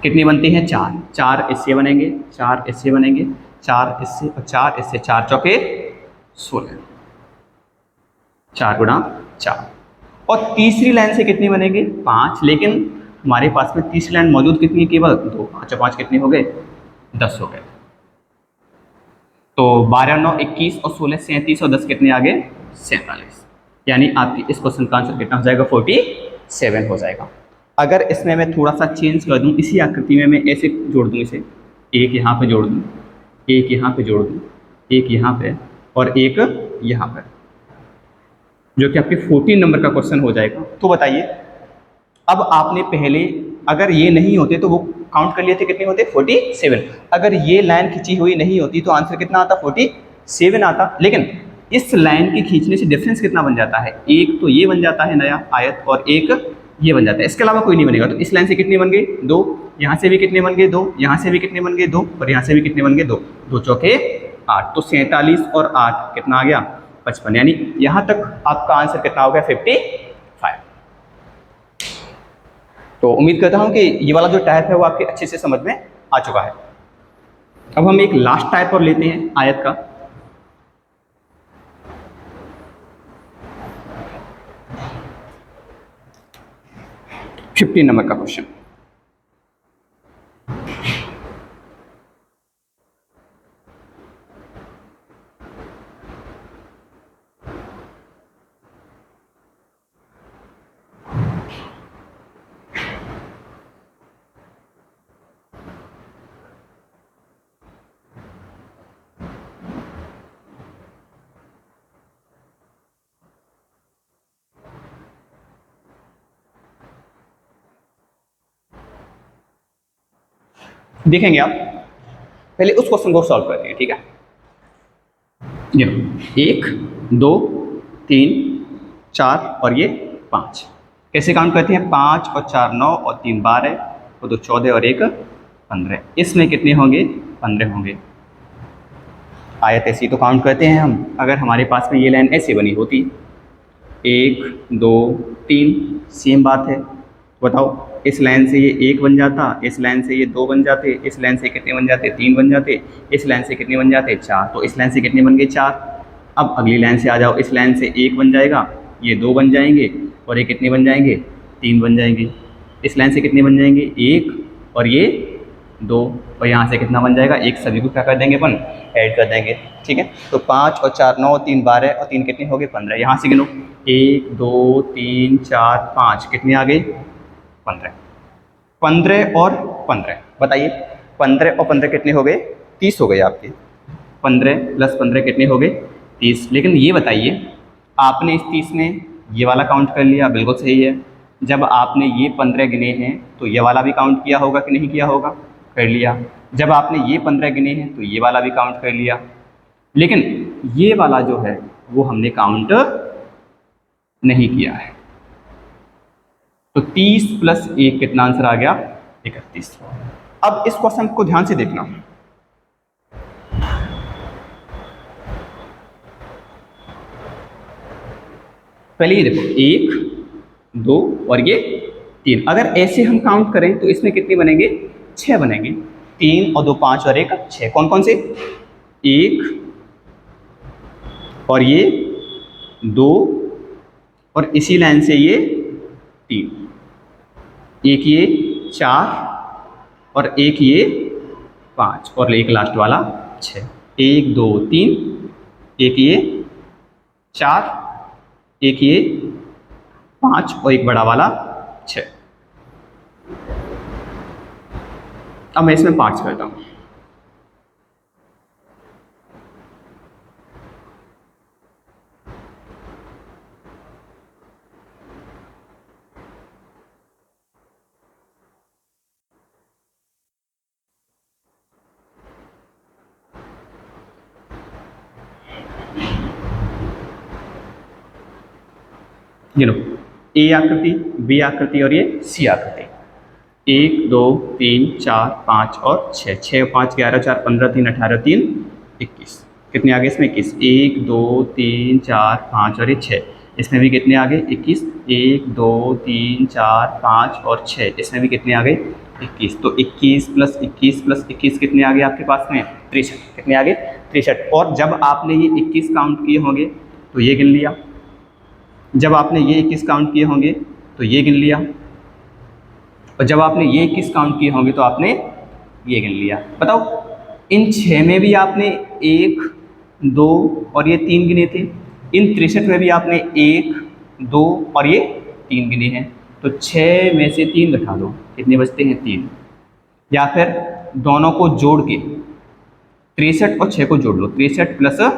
कितनी बनती हैं? 4 इससे बनेंगे, 4 इससे बनेंगे, 4 इससे और 4 इससे, 4 चौके 16, 4 गुणा 4। और तीसरी लाइन से कितनी बनेगी? 5। लेकिन हमारे पास में तीसरी लाइन मौजूद कितनी है? केवल 2। 5 और 5 कितने हो गए? 10 हो गए। तो 12 9 21 और 16 37 और 10 कितने आ गए? 47। यानी आपकी इस क्वेश्चन का आंसर कितना हो जाएगा? 47 हो जाएगा। अगर इसमें मैं थोड़ा सा चेंज कर दूं, इसी आकृति में मैं ऐसे जोड़ दूं, इसे एक यहाँ पे जोड़ दूं, एक यहाँ पे जोड़ दूं, एक यहाँ पे और एक यहाँ पर, जो कि आपके 14 नंबर का क्वेश्चन हो जाएगा। तो बताइए अब आपने पहले अगर ये नहीं होते तो वो काउंट कर लिए थे, कितने होते? 47। अगर ये लाइन खींची हुई नहीं होती तो आंसर कितना आता? 47 आता। लेकिन इस लाइन के खींचने से डिफरेंस कितना बन जाता है? एक तो ये बन जाता है नया आयत और एक ये बन जाता है, इसके अलावा कोई नहीं बनेगा। तो इस लाइन से कितने बन गए? 2। यहाँ से भी कितने बन गए? 2। यहाँ से भी कितने बन गए? 2। और यहाँ से भी कितने बन गए? 2। 2 चौके 8। तो 47 और 8 कितना आ गया? 55। यानी यहाँ तक आपका आंसर कितना हो गया? 55। तो उम्मीद करता हूँ कि ये वाला जो टाइप है वो आपके अच्छे से समझ में आ चुका है। अब हम एक लास्ट टाइप और लेते हैं आयत का। फिफ्टीन नंबर का क्वेश्चन। देखेंगे आप, पहले उस क्वेश्चन को सॉल्व करते हैं, ठीक है। ये 1 2 3 4 और ये 5 कैसे काउंट करते हैं? 5 और 4 9 और 3 12 और 2 14 और 1 15। इसमें कितने होंगे? 15 होंगे। आयत ऐसी तो काउंट करते हैं हम। अगर हमारे पास में ये लाइन ऐसे बनी होती 1 2 3, सेम बात है। बताओ इस लाइन से ये 1 बन जाता, इस लाइन से ये 2 बन जाते, इस लाइन से कितने बन जाते? 3 बन जाते, इस लाइन से कितने बन जाते? 4। तो इस लाइन से कितने बन गए? 4। अब अगली लाइन से आ जाओ, इस लाइन से 1 बन जाएगा, ये 2 बन जाएंगे और ये कितने बन जाएंगे? 3 बन जाएंगे। इस लाइन से कितने बन जाएंगे? 1 और ये 2 और यहाँ से कितना बन जाएगा? 1। सभी को क्या कर देंगे? अपन ऐड कर देंगे, ठीक है। तो 5 और 4 9 3 12 और 3 कितने हो गए? 15। यहाँ से गिनो 1 2 3 4 5 कितने आ गए? 15। 15 और 15 बताइए, 15 और 15 कितने हो गए? 30 हो गए आपके। 15 प्लस 15 कितने हो गए? 30। लेकिन ये बताइए आपने इस 30 में ये वाला काउंट कर लिया, बिल्कुल सही है। जब आपने ये 15 गिने हैं तो ये वाला भी काउंट किया होगा कि नहीं किया होगा? कर लिया। जब आपने ये 15 गिने हैं तो ये वाला भी काउंट कर लिया। लेकिन ये वाला जो है वो हमने काउंट नहीं किया है। तो 30 प्लस 1 कितना आंसर आ गया? 31। अब इस क्वेश्चन को ध्यान से देखना। पहले ये देखो 1 2 और ये 3। अगर ऐसे हम काउंट करें तो इसमें कितने बनेंगे? 6 बनेंगे। 3 और 2 5 और 1 6। कौन कौन से? 1 और ये 2 और इसी लाइन से ये 3, एक ये 4 और एक ये 5 और एक लास्ट वाला 6, 1 2 3, एक ये 4, एक ये 5 और एक बड़ा वाला 6। अब मैं इसमें 5 करता हूँ। ये लो, ए आकृति, बी आकृति और ये सी आकृति। 1 2 3 4 5 और 6, 6 5 11 4 15 3 18 3 21। कितने आ गए इसमें? 21। 1 2 3 4 5 और ये 6, इसमें भी कितने आ गए? 21। 1 2 3 4 5 और 6, इसमें भी कितने आ गए? 21। तो 21 + 21 + 21 कितने आ गए आपके पास में? 63। कितने आ गए? 63। और जब आपने ये 21 काउंट किए होंगे तो ये गिन लिया, जब आपने ये 21 काउंट किए होंगे तो ये गिन लिया, और जब आपने ये 21 काउंट किए होंगे तो आपने ये गिन लिया। बताओ, इन 6 में भी आपने 1 2 और ये 3 गिने थे, इन 63 में भी आपने 1 2 और ये 3 गिने हैं। तो 6 में से 3 घटा दो, कितने बचते हैं? 3। या फिर दोनों को जोड़ के 63 और 6 को जोड़ लो, 63 +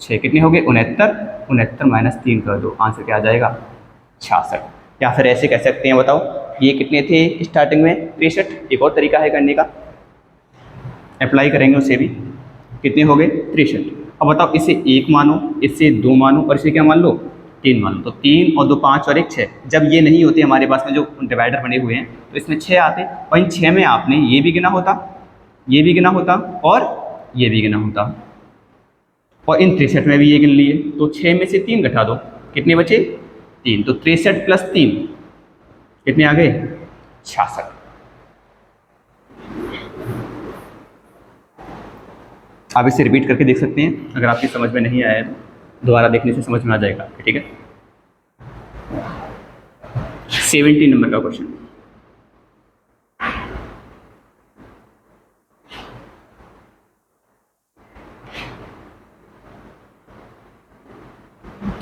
6 कितने हो गए? 69। 69 - 3 कर दो, आंसर क्या आ जाएगा? 66। या फिर ऐसे कह सकते हैं, बताओ ये कितने थे स्टार्टिंग में? 63। एक और तरीका है करने का, अप्लाई करेंगे उसे भी। कितने हो गए? 63। अब बताओ, इसे 1 मानो, इसे 2 मानो और इसे क्या मान लो? 3 मान लो। तो 3 और 2 5 और 1 6। जब ये नहीं होते हमारे पास में जो डिवाइडर बने हुए हैं तो इसमें 6 आते, और इन 6 में आपने ये भी गिना होता, ये भी गिना होता और ये भी गिना होता, और इन 63 में भी ये गिन लिए। तो 6 में से 3 घटा दो, कितने बचे? 3। तो 63 + 3 कितने आ गए? 66। आप इसे रिपीट करके देख सकते हैं, अगर आपकी समझ में नहीं आया तो दोबारा देखने से समझ में आ जाएगा। ठीक है, 17 नंबर का क्वेश्चन।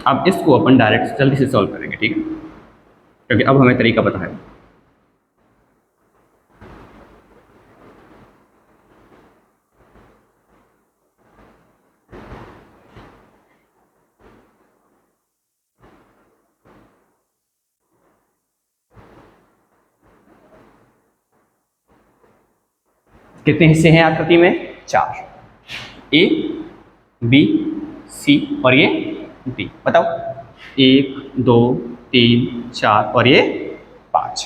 अब इसको अपन डायरेक्ट जल्दी से सॉल्व करेंगे, ठीक है, क्योंकि अब हमें तरीका पता है। कितने हिस्से हैं आकृति में? 4, ए बी सी और ये डी। बताओ, 1 2 3 4 और ये 5।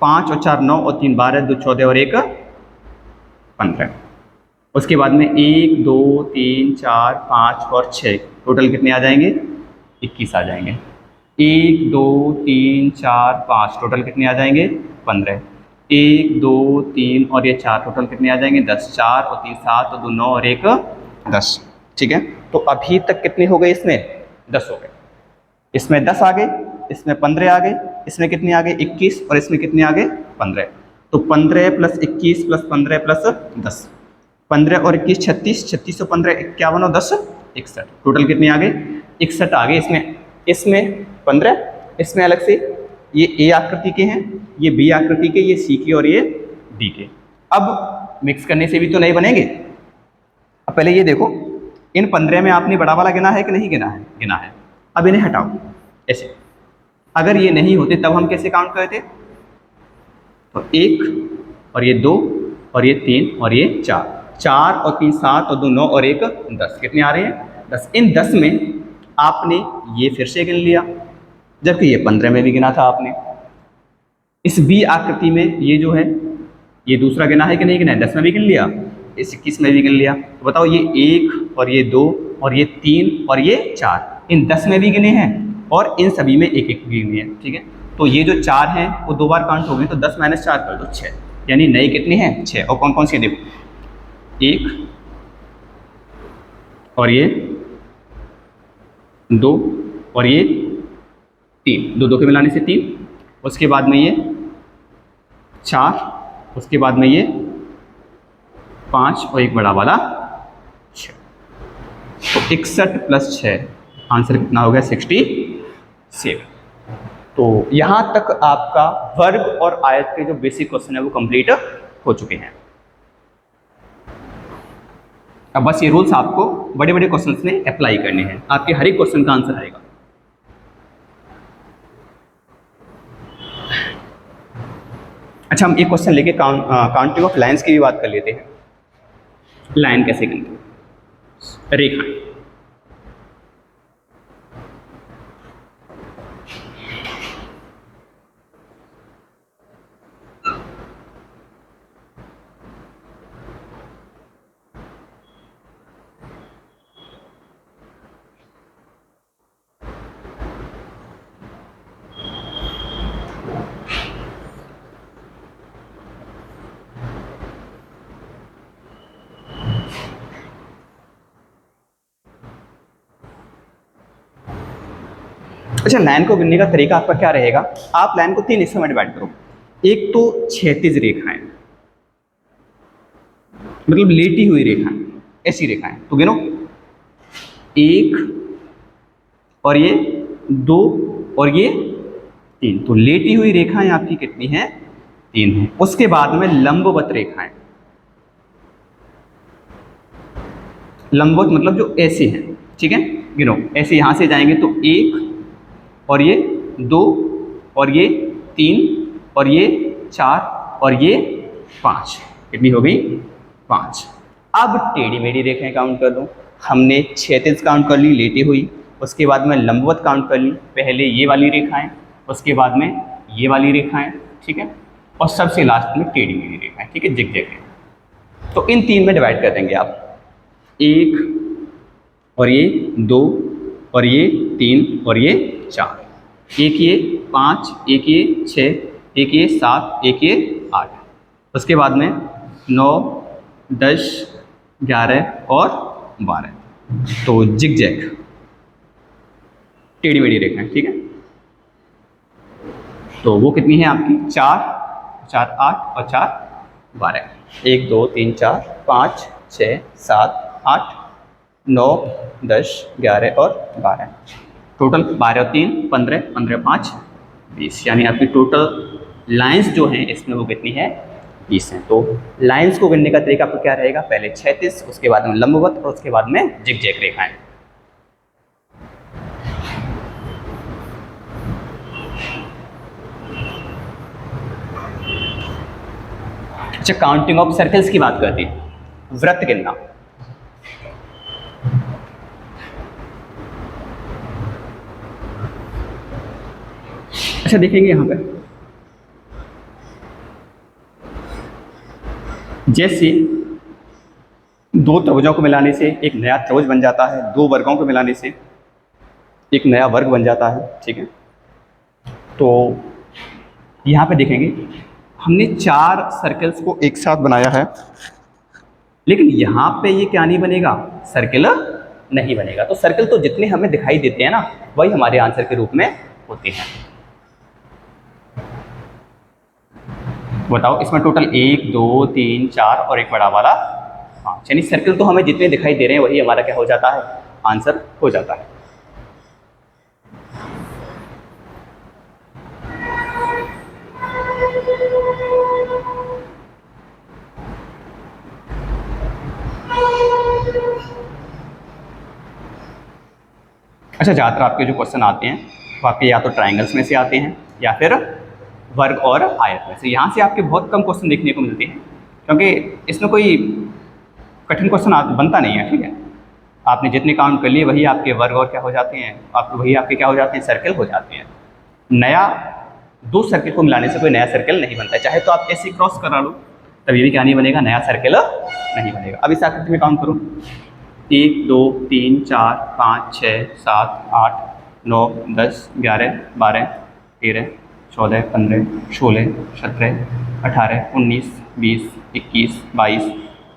5 और 4 9 और 3 12, 2 14 और 1 15। उसके बाद में 1 2 3 4 5 और 6, टोटल कितने आ जाएंगे? 21 आ जाएंगे। 1 2 3 4 5, टोटल कितने आ जाएंगे? 15। 1 2 3 और ये 4, टोटल कितने आ जाएंगे? 10। 4 और 3 7 और 2 9 और 1 10। ठीक है, तो अभी तक कितने हो गए? इसमें 10 हो गए, इसमें 10 आ गए, इसमें 15 आ गए, इसमें कितने आ गए? 21, और इसमें कितने आ गए? 15। तो 15 + 21 + 15 + 10, 15 और 21 36, 36 और 15 51 और 10 61, टोटल कितने आ गए? 61 आ गए। इसमें 15, इसमें अलग से ये ए आकृति के हैं, ये बी आकृति के, ये सी के और ये डी के। अब मिक्स करने से भी तो नहीं बनेंगे। अब पहले ये देखो, इन 15 में आपने बड़ा वाला गिना है कि नहीं गिना है? गिना है। अब इन्हें हटाओ ऐसे। अगर ये नहीं होते तब हम कैसे काउंट करते? तो 1 और ये 2 और ये 3 और ये 4, 4 और 3 7 और 2 9 और 1 10, कितने आ रहे हैं? 10। इन 10 में आपने ये फिर से गिन लिया, जबकि ये 15 में भी गिना था आपने। इस बी आकृति में ये जो है, ये दूसरा गिना है कि नहीं गिना है? 10 में भी गिन लिया, इस 21 में भी गिन लिया। तो बताओ, ये 1 और ये 2 और ये 3 और ये 4, इन 10 में भी गिने हैं और इन सभी में एक एक गिने हैं। ठीक है, तो ये जो 4 हैं वो 2 बार काउंट हो गए, तो 10 - 4 कर दो 6, यानी नए कितने हैं? 6। और कौन कौन से? देखो, 1 और ये 2 और ये 3, 2 2 के मिलाने से 3, उसके बाद में ये 4, उसके बाद में ये 5 और एक बड़ा वाला तो 61 प्लस 6, आंसर कितना हो गया 67। तो यहाँ तक आपका वर्ग और आयत के जो बेसिक क्वेश्चन है वो कंप्लीट हो चुके हैं। अब बस ये रूल्स आपको बड़े बड़े क्वेश्चंस में अप्लाई करने हैं, आपके हर एक क्वेश्चन का आंसर आएगा। अच्छा, हम एक क्वेश्चन लेके काउंटिंग ऑफ लाइंस की भी बात कर लेते हैं। लाइन कैसे गिनते हैं, रेखाएं। अच्छा, लाइन को गिनने का तरीका आपका क्या रहेगा, आप लाइन को 3 हिस्सों में डिवाइड करो। एक तो क्षैतिज रेखाएं, मतलब लेटी हुई रेखाएं, ऐसी रेखाएं, तो गिनो 1 और ये 2 और ये 3। तो लेटी हुई रेखाएं आपकी कितनी हैं, 3 हैं। उसके बाद में लंबवत रेखाएं, लंबवत मतलब जो ऐसे हैं, ठीक है, गिनो ऐसे यहां से जाएंगे तो 1 और ये 2 और ये 3 और ये 4 और ये 5, कितनी हो गई 5। अब टेढ़ी मेढ़ी रेखाएं काउंट कर लो। हमने क्षैतिज काउंट कर ली लेटी हुई, उसके बाद में लंबवत काउंट कर ली, पहले ये वाली रेखाएं, उसके बाद में ये वाली रेखाएं, ठीक है, और सबसे लास्ट में टेढ़ी मेढ़ी रेखाएं, ठीक है, जिग-जैग रेखाएं। तो इन 3 में डिवाइड कर देंगे आप, 1 और ये 2 और ये 3 और ये 4, एक ये 5, एक ये 6, एक ये 7, एक ये 8, उसके बाद में 9, 10, 11 और 12। तो जिग जैग टेढ़ी मेढ़ी रेखाएं, ठीक है। तो वो कितनी है आपकी 4, 4 8 और 4 12, 1 2 3 4 5 6 7 8 9 10 11 और 12, टोटल 12 और 3 15, 15 5 20, यानी आपकी टोटल लाइंस जो हैं इसमें वो कितनी है 20 हैं। तो लाइंस को गिनने का तरीका आपको क्या रहेगा, पहले क्षैतिज, उसके बाद में लंबवत और उसके बाद में जिग-जैग रेखाएं। अच्छा, काउंटिंग ऑफ सर्कल्स की बात करते हैं, वृत्त गिनना। अच्छा, देखेंगे यहाँ पे जैसे 2 त्रिभुजों को मिलाने से एक नया त्रिभुज बन जाता है, 2 वर्गों को मिलाने से एक नया वर्ग बन जाता है, ठीक है। तो यहाँ पे देखेंगे हमने 4 सर्कल्स को एक साथ बनाया है, लेकिन यहाँ पे ये क्या नहीं बनेगा, सर्कल नहीं बनेगा। तो सर्कल तो जितने हमें दिखाई देते हैं ना, वही हमारे आंसर के रूप में होते हैं। बताओ, इसमें टोटल 1 2 3 4 और एक बड़ा वाला 5, यानी सर्कल तो हमें जितने दिखाई दे रहे हैं वही हमारा क्या हो जाता है, आंसर हो जाता है। अच्छा, ज़्यादातर आपके जो क्वेश्चन आते हैं वो आपके या तो ट्राइंगल्स में से आते हैं या फिर वर्ग और आयत में से। यहाँ से आपके बहुत कम क्वेश्चन देखने को मिलते हैं, क्योंकि इसमें कोई कठिन क्वेश्चन बनता नहीं है, ठीक है। आपने जितने काउंट कर लिए वही आपके वर्ग और क्या हो जाते हैं, वही आपके क्या हो जाते हैं, सर्कल हो जाते हैं। नया 2 सर्कल को मिलाने से कोई नया सर्कल नहीं बनता है, चाहे तो आप ऐसे क्रॉस करा लो तब ये भी क्या नहीं बनेगा, नया सर्कल नहीं बनेगा। अब इस आकृति में काउंट करूँ, 1 2 3 4 5 6 7 8 9 10 11 12 13 14 15 16 17 18 19 20 21 22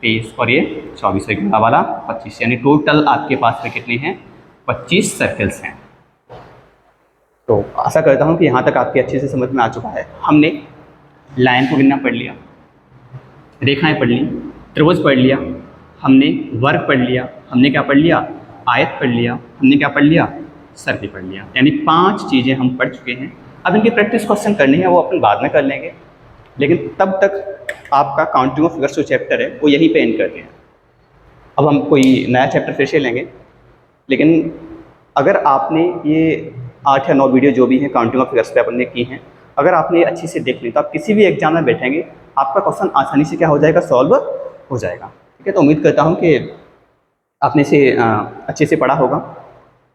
23 और ये 24 एक बड़ा वाला 25, यानी टोटल आपके पास में कितने हैं, 25 सर्कल्स हैं। तो आशा करता हूँ कि यहाँ तक आपके अच्छे से समझ में आ चुका है। हमने लाइन को गिनना पढ़ लिया, रेखाएं पढ़ ली, त्रिभुज पढ़ लिया, हमने वर्ग पढ़ लिया, हमने क्या पढ़ लिया, आयत पढ़ लिया, हमने क्या पढ़ लिया, सर्किल पढ़ लिया, यानी 5 चीज़ें हम पढ़ चुके हैं। अब इनकी प्रैक्टिस क्वेश्चन करनी है, वो अपन बाद में कर लेंगे, लेकिन तब तक आपका काउंटिंग ऑफ फिगर्स जो चैप्टर है वो यहीं पे एंड करते हैं। अब हम कोई नया चैप्टर फिर से लेंगे, लेकिन अगर आपने ये 8 या 9 वीडियो जो भी हैं काउंटिंग ऑफ फिगर्स पे अपन ने की हैं, अगर आपने ये अच्छी से देख ली तो आप किसी भी एग्जाम में बैठेंगे आपका क्वेश्चन आसानी से क्या हो जाएगा, सॉल्व हो जाएगा। ठीक है, तो उम्मीद करता हूँ कि आपने इसे अच्छे से पढ़ा होगा,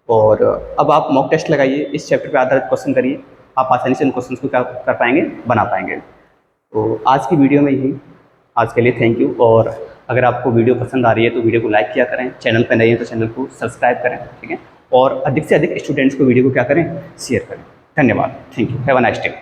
और अब आप मॉक टेस्ट लगाइए, इस चैप्टर पे आधारित क्वेश्चन करिए, आप आसानी से उन क्वेश्चन को क्या कर पाएंगे, बना पाएंगे। तो आज की वीडियो में यही, आज के लिए थैंक यू। और अगर आपको वीडियो पसंद आ रही है तो वीडियो को लाइक किया करें, चैनल पर नए हैं तो चैनल को सब्सक्राइब करें, ठीक है, और अधिक से अधिक स्टूडेंट्स को वीडियो को क्या करें, शेयर करें। धन्यवाद, thank you, have a nice day.